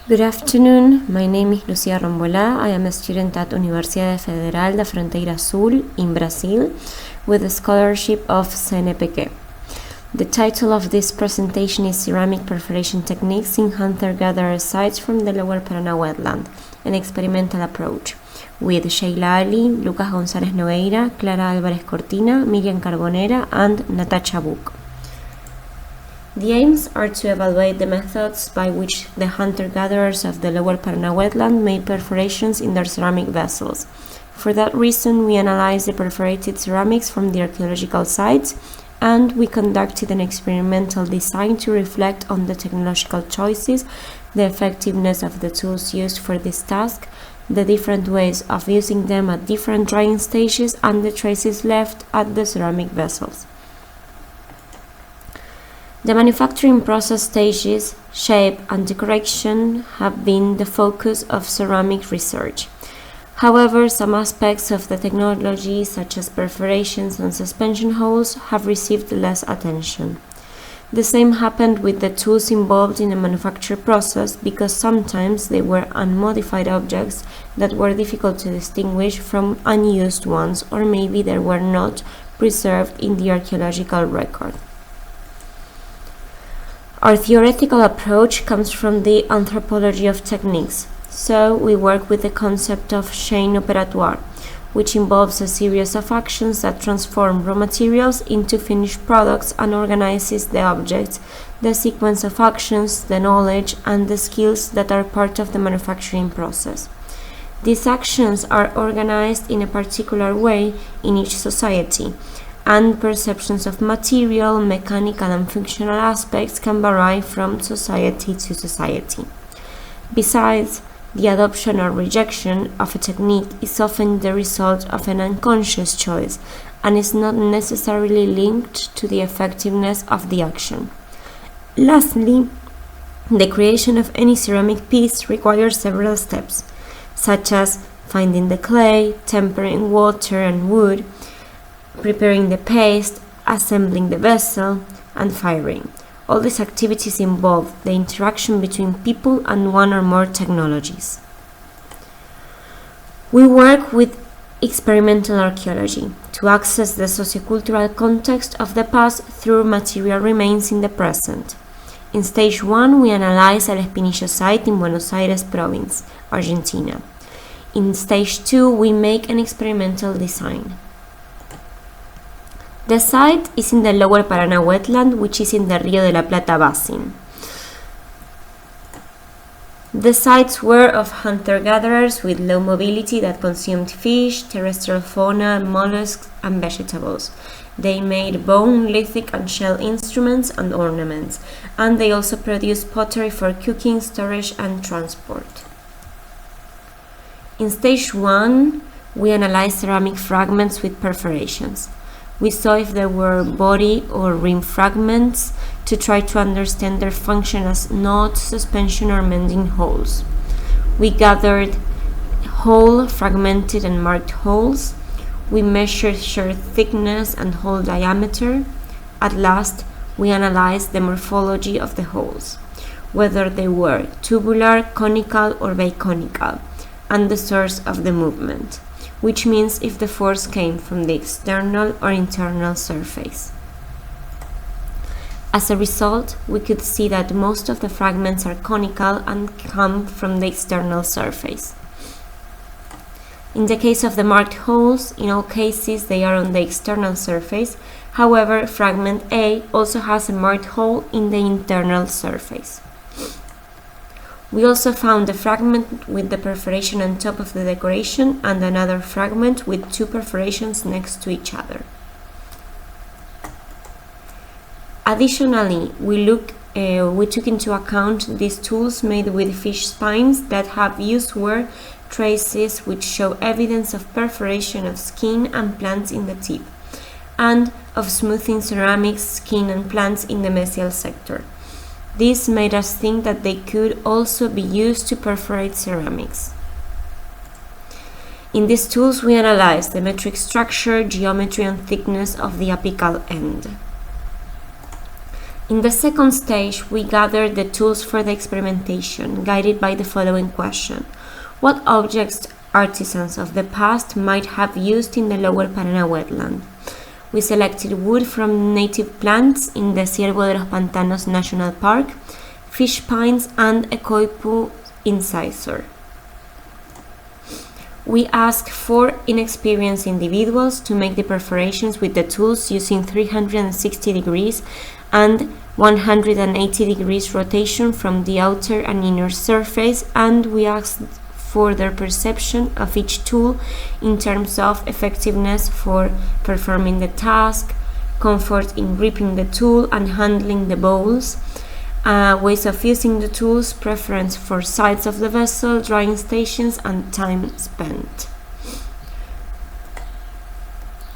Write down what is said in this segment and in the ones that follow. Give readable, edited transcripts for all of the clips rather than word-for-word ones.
Good afternoon, my name is Lucía Rombolá. I am a student at Universidade Federal da Fronteira Sul in Brazil with a scholarship of CNPq. The title of this presentation is Ceramic Perforation Techniques in Hunter-Gatherer Sites from the Lower Paraná Wetland, an experimental approach, with Sheila, Lucas González Nogueira, Clara Álvarez Cortina, Mirian Carbonera, and Natacha. The aims are to evaluate the methods by which the hunter-gatherers of the Lower Paraná Wetland made perforations in their ceramic vessels. For that reason, we analyzed the perforated ceramics from the archaeological sites, and we conducted an experimental design to reflect on the technological choices, the effectiveness of the tools used for this task, the different ways of using them at different drying stages, and the traces left at the ceramic vessels. The manufacturing process stages, shape, and decoration have been the focus of ceramic research. However, some aspects of the technology, such as perforations and suspension holes, have received less attention. The same happened with the tools involved in the manufacture process, because sometimes they were unmodified objects that were difficult to distinguish from unused ones, or maybe they were not preserved in the archaeological record. Our theoretical approach comes from the anthropology of techniques, so we work with the concept of chain operatoire, which involves a series of actions that transform raw materials into finished products and organizes the objects, the sequence of actions, the knowledge, and the skills that are part of the manufacturing process. These actions are organized in a particular way in each society, and perceptions of material, mechanical, and functional aspects can vary from society to society. Besides, the adoption or rejection of a technique is often the result of an unconscious choice and is not necessarily linked to the effectiveness of the action. Lastly, the creation of any ceramic piece requires several steps, such as finding the clay, tempering water and wood, preparing the paste, assembling the vessel, and firing. All these activities involve the interaction between people and one or more technologies. We work with experimental archaeology to access the sociocultural context of the past through material remains in the present. In stage 1, we analyze El Espinillo site in Buenos Aires province, Argentina. In stage 2, we make an experimental design. The site is in the Lower Paraná Wetland, which is in the Rio de la Plata basin. The sites were of hunter-gatherers with low mobility that consumed fish, terrestrial fauna, mollusks, and vegetables. They made bone, lithic, and shell instruments and ornaments, and they also produced pottery for cooking, storage, and transport. In stage 1, we analyzed ceramic fragments with perforations. We saw if there were body or rim fragments to try to understand their function as knots, suspension, or mending holes. We gathered whole, fragmented, and marked holes. We measured shear thickness and hole diameter. At last, we analyzed the morphology of the holes, whether they were tubular, conical, or biconical, and the source of the movement, which means if the force came from the external or internal surface. As a result, we could see that most of the fragments are conical and come from the external surface. In the case of the marked holes, in all cases they are on the external surface. However, fragment A also has a marked hole in the internal surface. We also found a fragment with the perforation on top of the decoration and another fragment with two perforations next to each other. Additionally, we took into account these tools made with fish spines that have used wear traces which show evidence of perforation of skin and plants in the tip, and of smoothing ceramics, skin, and plants in the mesial sector. This made us think that they could also be used to perforate ceramics. In these tools, we analyzed the metric structure, geometry, and thickness of the apical end. In the second stage, we gathered the tools for the experimentation, guided by the following question. What objects artisans of the past might have used in the Lower Paraná Wetland? We selected wood from native plants in the Ciervo de los Pantanos National Park, fish pines, and a coipu incisor. We asked 4 inexperienced individuals to make the perforations with the tools using 360 degrees and 180 degrees rotation from the outer and inner surface, and we asked for their perception of each tool in terms of effectiveness for performing the task, comfort in gripping the tool and handling the bowls, ways of using the tools, preference for sides of the vessel, drying stations, and time spent.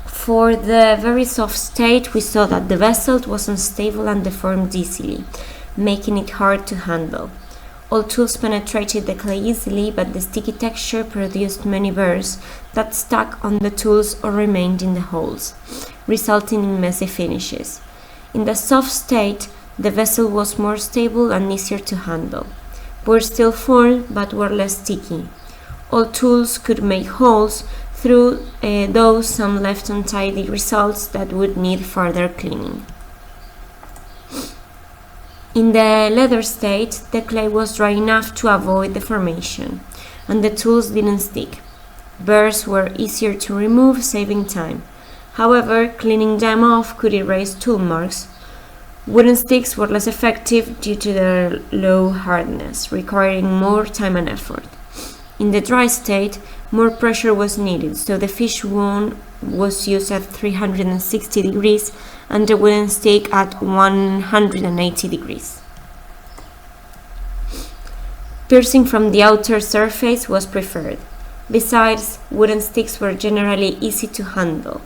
For the very soft state, we saw that the vessel was unstable and deformed easily, making it hard to handle. All tools penetrated the clay easily, but the sticky texture produced many burrs that stuck on the tools or remained in the holes, resulting in messy finishes. In the soft state, the vessel was more stable and easier to handle. Burrs still formed, but were less sticky. All tools could make holes, through those some left untidy results that would need further cleaning. In the leather state, the clay was dry enough to avoid deformation, and the tools didn't stick. Burrs were easier to remove, saving time. However, cleaning them off could erase tool marks. Wooden sticks were less effective due to their low hardness, requiring more time and effort. In the dry state, more pressure was needed, so the fish bone was used at 360 degrees and the wooden stick at 180 degrees. Piercing from the outer surface was preferred. Besides, wooden sticks were generally easy to handle,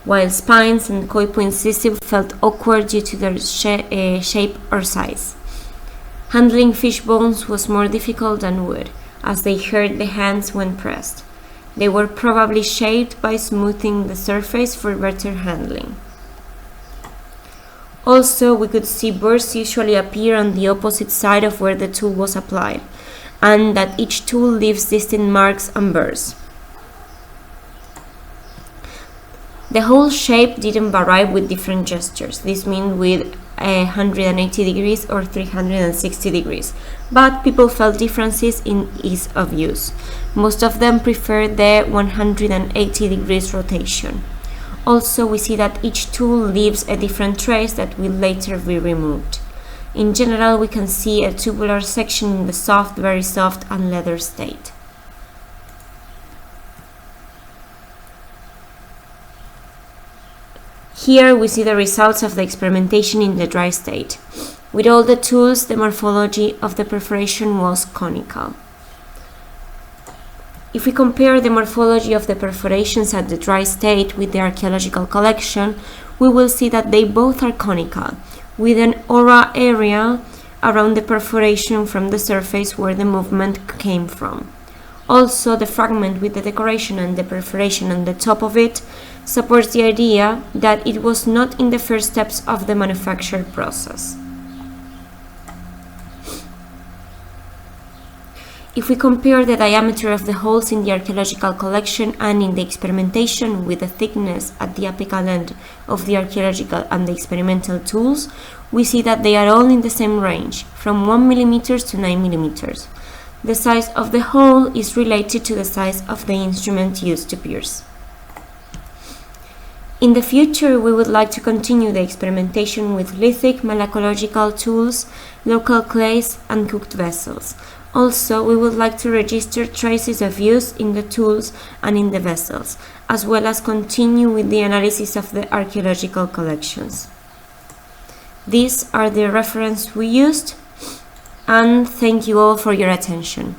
while spines and coipu incisive felt awkward due to their shape or size. Handling fish bones was more difficult than wood, as they hurt the hands when pressed. They were probably shaped by smoothing the surface for better handling. Also, we could see burrs usually appear on the opposite side of where the tool was applied, and that each tool leaves distinct marks and burrs. The whole shape didn't vary with different gestures. This means with 180 degrees or 360 degrees, but people felt differences in ease of use. Most of them preferred the 180 degrees rotation. Also, we see that each tool leaves a different trace that will later be removed. In general, we can see a tubular section in the soft, very soft, and leather state. Here we see the results of the experimentation in the dry state. With all the tools, the morphology of the perforation was conical. If we compare the morphology of the perforations at the dry state with the archaeological collection, we will see that they both are conical, with an aura area around the perforation from the surface where the movement came from. Also, the fragment with the decoration and the perforation on the top of it supports the idea that it was not in the first steps of the manufacture process. If we compare the diameter of the holes in the archaeological collection and in the experimentation with the thickness at the apical end of the archaeological and the experimental tools, we see that they are all in the same range, from 1 mm to 9 mm. The size of the hole is related to the size of the instrument used to pierce. In the future, we would like to continue the experimentation with lithic, malacological tools, local clays, and cooked vessels. Also, we would like to register traces of use in the tools and in the vessels, as well as continue with the analysis of the archaeological collections. These are the references we used, and thank you all for your attention.